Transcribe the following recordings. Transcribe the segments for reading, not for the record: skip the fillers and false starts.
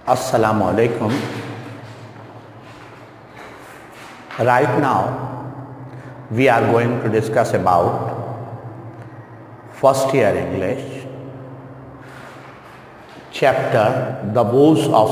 Assalamu alaikum. Right now we are going to discuss about first year English chapter The Woes of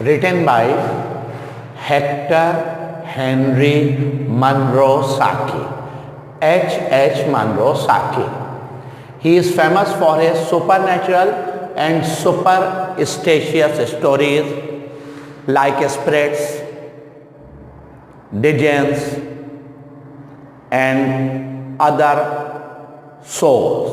written by Hector Henry Munro Saki, H. Munro Saki. He is famous for his supernatural and superstitious stories like spirits, demons, and other souls.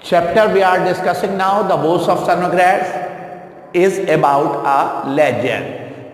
Chapter we are discussing now, The Woes of Sonogrades, is about a legend.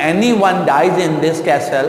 anyone dies in this castle,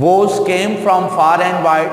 wolves came from far and wide,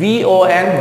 VON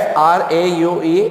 FRAUELIN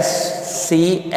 SCHIMDT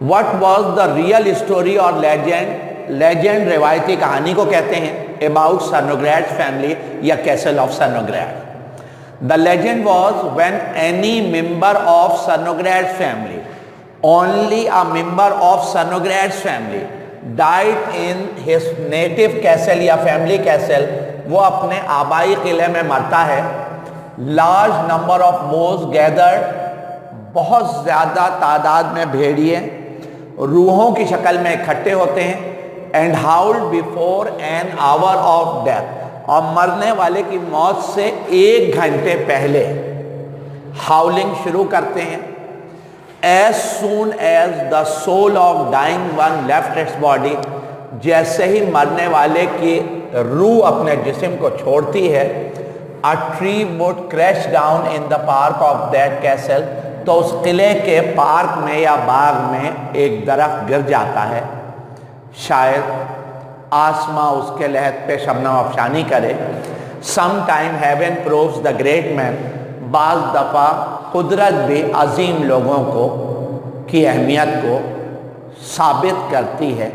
What was the real story or legend روایتی کہانی کو کہتے ہیں about Cernogratz family یا Castle of Cernogratz. The legend was when any member of Cernogratz family, only a member of Cernogratz family died in his native castle یا family castle, وہ اپنے آبائی قلعے میں مرتا ہے. large number of moles gathered, بہت زیادہ تعداد میں بھیڑیے روحوں کی شکل میں اکٹھے ہوتے ہیں. and howled before an hour of death, اور مرنے والے کی موت سے 1 گھنٹے پہلے howling شروع کرتے ہیں. as soon as the soul of dying one left its body, جیسے ہی مرنے والے کی روح اپنے جسم کو چھوڑتی ہے, a tree would crash down in the park of that castle, تو اس قلعے کے پارک میں یا باغ میں ایک درخت گر جاتا ہے. شاید آسماں اس کے لحد پہ شبنم افشانی کرے. sometime heaven proves the great man, بعض دفعہ قدرت بھی عظیم لوگوں کو کی اہمیت کو ثابت کرتی ہے,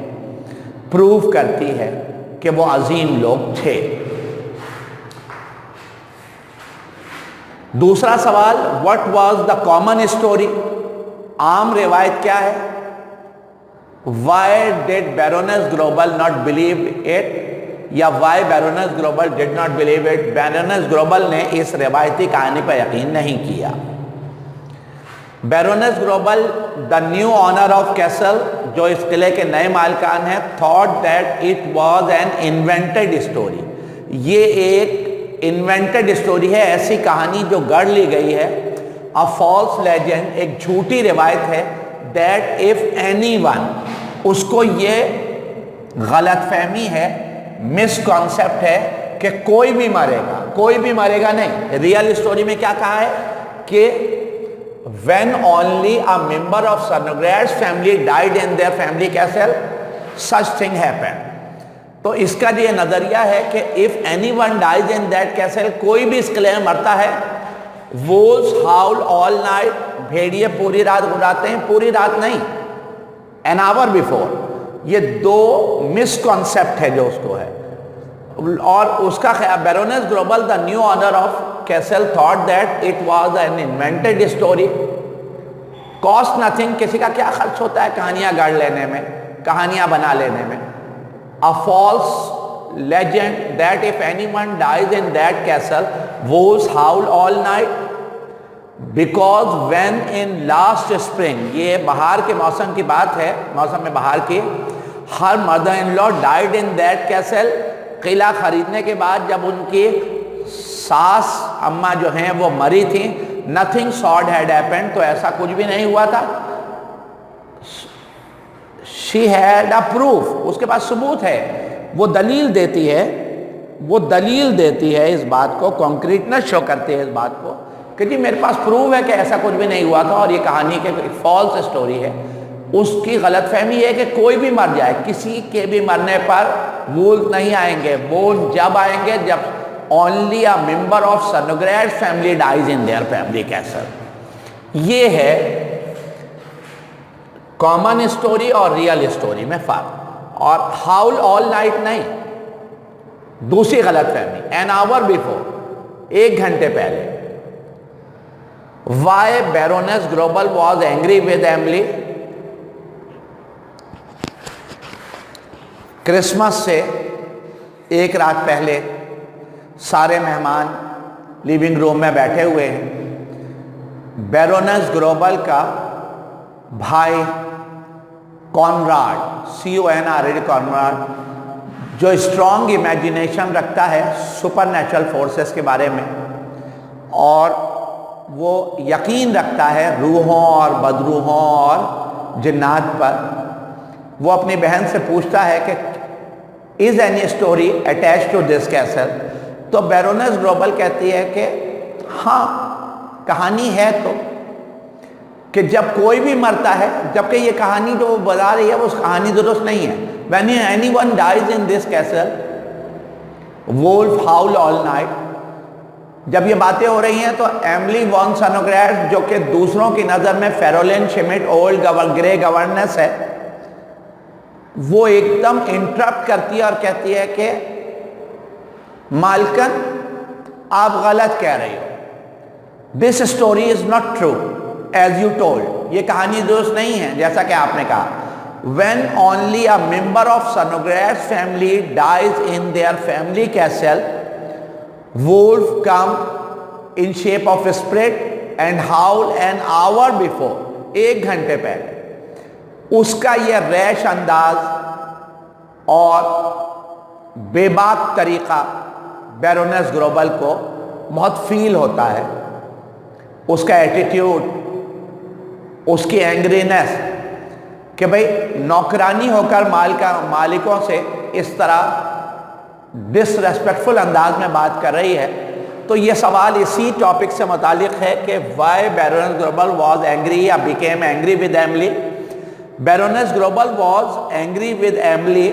پروف کرتی ہے کہ وہ عظیم لوگ تھے. دوسرا سوال, what was the common story, عام روایت کیا ہے. why did Baroness Grobel not believe it, یا why Baroness Grobel did not believe it. Baroness Grobel نے اس روایتی کہانی پر یقین نہیں کیا. Baroness Grobel, the new owner of castle, جو اس قلعے کے نئے مالکان ہیں, thought that it was an invented story. یہ ایک invented story ہے, ایسی کہانی جو گڑھ لی گئی ہے. a false legend, ایک جھوٹی روایت ہے. that if anyone, اس کو یہ غلط فہمی ہے, مسکنسیپٹ ہے کہ کوئی بھی مرے گا. کوئی بھی مرے گا نہیں. ریئل اسٹوری میں کیا کہا ہے کہ when only a member of Cernogratz family died in their family castle, such thing happened. تو اس کا یہ نظریہ ہے کہ if anyone dies in that castle, کوئی بھی اس قلعے میں مرتا ہے, wolves howl all night, بھیڑیے پوری رات گھراتے ہیں. پوری رات نہیں, an hour before. یہ دو مسکنسیپٹ ہے جو اس کو ہے. اور اس کا خیال, Baroness Grobel, the new owner of castle, thought that it was an invented story. cost nothing, کسی کا کیا خرچ ہوتا ہے کہانیاں گڑھ لینے میں, کہانیاں بنا لینے میں. a false legend that if anyone dies in that castle, wolves howl all night, because when in last spring, یہ بہار کے موسم کی بات ہے, موسم میں بہار کی, her mother-in-law died in that castle. قلعہ خریدنے کے بعد جب ان کی ساس اماں جو ہیں وہ مری تھیں, nothing sad had happened, تو ایسا کچھ بھی نہیں ہوا تھا. she had a proof, اس کے پاس ثبوت ہے, وہ دلیل دیتی ہے, وہ دلیل دیتی ہے اس بات کو, کانکریٹنس شو کرتی ہے اس بات کو کہ جی میرے پاس پروف ہے کہ ایسا کچھ بھی نہیں ہوا تھا اور یہ کہانی کے فالس سٹوری ہے. اس کی غلط فہمی ہے کہ کوئی بھی مر جائے, کسی کے بھی مرنے پر وولف نہیں آئیں گے. وولف جب آئیں گے جب only a member of Cernogratz family dies in their family castle. یہ ہے کامن اسٹوری اور ریئل اسٹوری میں فرق. اور howl all night نہیں, دوسری غلط فہمی, an hour before, 1 گھنٹے پہلے. why Baroness Grobel was angry with Emily. Christmas سے 1 رات پہلے سارے مہمان لیونگ روم میں بیٹھے ہوئے ہیں. بیرونس گروبل کا بھائی کانراڈ, CONRAD, کانراڈ, جو اسٹرانگ امیجینیشن رکھتا ہے سپر نیچرل فورسز کے بارے میں, اور وہ یقین رکھتا ہے روحوں اور بدروحوں اور جنات پر, وہ اپنی بہن سے پوچھتا ہے کہ is any story attached to this castle. تو بیرونس گروبل کہتی ہے کہ ہاں کہانی ہے, تو کہ جب کوئی بھی مرتا ہے, جبکہ یہ کہانی جو وہ بتا رہی ہے وہ کہانی درست نہیں ہے. when anyone dies in this castle, wolf howl all night, جب یہ باتیں ہو رہی ہیں تو ایملی وان سنوگریٹس جو کہ دوسروں کی نظر میں فیرولین شمٹ اولڈ گرے گورننس ہے، وہ ایک دم انٹرپٹ کرتی ہے اور کہتی ہے کہ مالکن آپ غلط کہہ رہی ہو، this story is not true as you told, یہ کہانی درست نہیں ہے جیسا کہ آپ نے کہا. When only a member of Snodgrass family dies in their family castle, wolves come in shape of a spirit and howl an hour before. 1 گھنٹے پہلے اس کا یہ ریش انداز اور بے باک طریقہ بیرونس گروبل کو بہت فیل ہوتا ہے. اس کا ایٹیٹیوڈ، اس کی اینگرینس کہ بھئی نوکرانی ہو کر مالکوں سے اس طرح ڈس ریسپیکٹفل انداز میں بات کر رہی ہے. تو یہ سوال اسی ٹاپک سے متعلق ہے کہ why Baroness Grubel was angry یا became angry with Emily. Baroness Grubel was angry with Emily.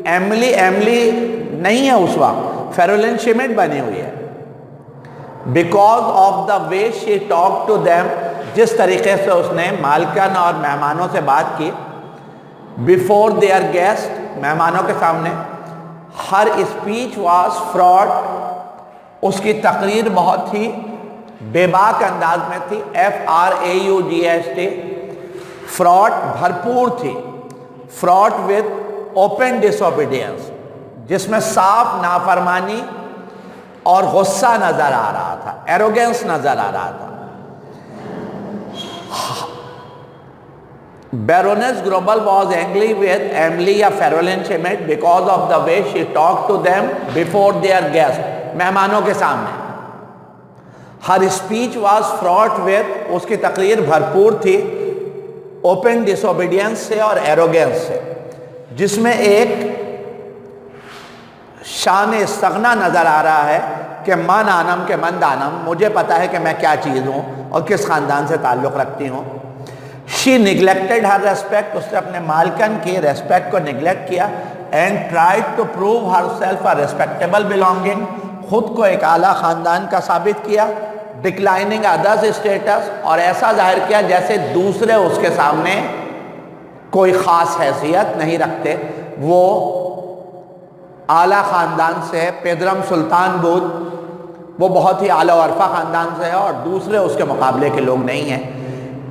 Emily نہیں ہے اس وقت، فیرولین شمٹ بنی ہوئی ہے. Because of the way she talk to them, جس طریقے سے اس نے مالکن اور مہمانوں سے بات کی، بیفور دیئر گیسٹ، مہمانوں کے سامنے. ہر اسپیچ واز فراڈ، اس کی تقریر بہت ہی بے باک انداز میں تھی. FRAUDST، فراڈ بھرپور تھی. Fraud with open disobedience, جس میں صاف نافرمانی اور غصہ نظر آ رہا تھا، ایروگنس نظر آ رہا تھا. Baroness Grobel was angry with Emily یا Ferolin Schmidt because of the way she talked to them before their guests، مہمانوں کے سامنے. Her speech was fraught with، اس کی تقریر بھرپور تھی open disobedience سے اور arrogance سے، جس میں ایک شان استغنا نظر آ رہا ہے کہ من آنم کے من دانم، مجھے پتا ہے کہ میں کیا چیز ہوں اور کس خاندان سے تعلق رکھتی ہوں. She neglected her respect، اس نے اپنے مالکن کی ریسپیکٹ کو نیگلیکٹ کیا. And tried to prove herself a respectable belonging، خود کو ایک اعلیٰ خاندان کا ثابت کیا. Declining others status، اور ایسا ظاہر کیا جیسے دوسرے اس کے سامنے کوئی خاص حیثیت نہیں رکھتے. وہ اعلیٰ خاندان سے، پیدرم سلطان بود، وہ بہت ہی اعلیٰ عرفہ خاندان سے ہے اور دوسرے اس کے مقابلے کے لوگ نہیں ہیں.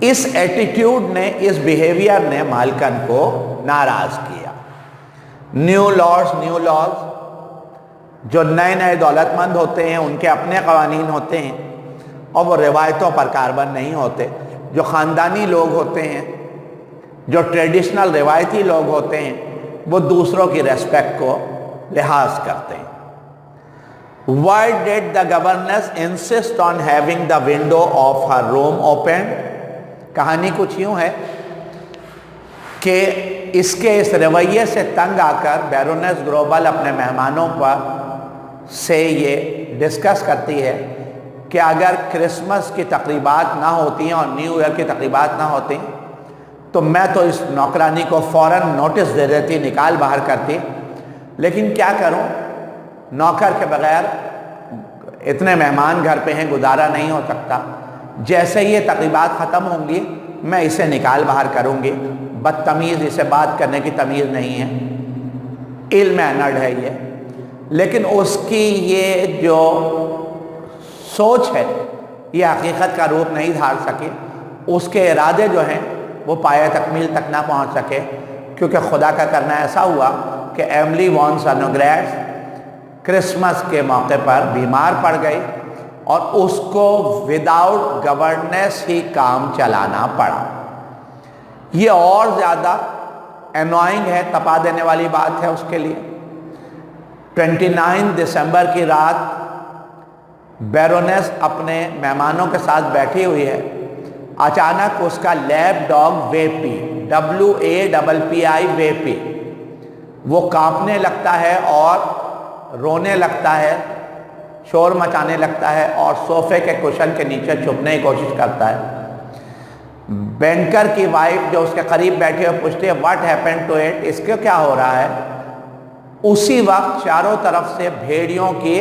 اس ایٹیٹیوڈ نے، اس بیہیویئر نے مالکن کو ناراض کیا. نیو لاز، جو نئے دولت مند ہوتے ہیں ان کے اپنے قوانین ہوتے ہیں اور وہ روایتوں پر کاربند نہیں ہوتے. جو خاندانی لوگ ہوتے ہیں، جو ٹریڈیشنل روایتی لوگ ہوتے ہیں، وہ دوسروں کی ریسپیکٹ کو لحاظ کرتے ہیں. Why did the governess insist on having the window of her room open؟ کہانی کچھ یوں ہے کہ اس کے اس رویے سے تنگ آ کر بیرونس گروبل اپنے مہمانوں پر سے یہ ڈسکس کرتی ہے کہ اگر کرسمس کی تقریبات نہ ہوتی ہیں اور نیو ایئر کی تقریبات نہ ہوتی تو میں تو اس نوکرانی کو فوراً نوٹس دے دیتی، نکال باہر کرتی. لیکن کیا کروں، نوکر کے بغیر اتنے مہمان گھر پہ ہیں، گزارا نہیں ہو سکتا. جیسے یہ تقریبات ختم ہوں گی میں اسے نکال باہر کروں گی. بدتمیز، اسے بات کرنے کی تمیز نہیں ہے، ایل مینرڈ ہے یہ. لیکن اس کی یہ جو سوچ ہے یہ حقیقت کا روپ نہیں دھار سکی. اس کے ارادے جو ہیں وہ پایہ تکمیل تک نہ پہنچ سکے، کیونکہ خدا کا کرنا ایسا ہوا کہ ایملی وان سنوگریٹس کرسمس کے موقع پر بیمار پڑ گئی اور اس کو وداؤٹ گورننس ہی کام چلانا پڑا. یہ اور زیادہ انوائنگ ہے، تپا دینے والی بات ہے اس کے لیے. 29 دسمبر کی رات بیرونس اپنے مہمانوں کے ساتھ بیٹھی ہوئی ہے. اچانک اس کا لیب ڈاگ ویپی، WAPPI ویپی، وہ کانپنے لگتا ہے اور رونے لگتا ہے، شور مچانے لگتا ہے اور صوفے کے کشن کے نیچے چھپنے کی کوشش کرتا ہے. بینکر کی وائف جو اس کے قریب بیٹھی ہوئی پوچھتی ہے واٹ ہیپن ٹو اٹ، اس کو کیا ہو رہا ہے. اسی وقت چاروں طرف سے بھیڑیوں کی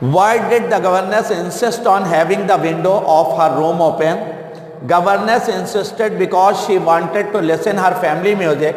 Why did the governess insist on having the window of her room open? Governess insisted because she wanted to listen her family music.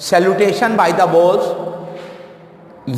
Salutation by the wolves,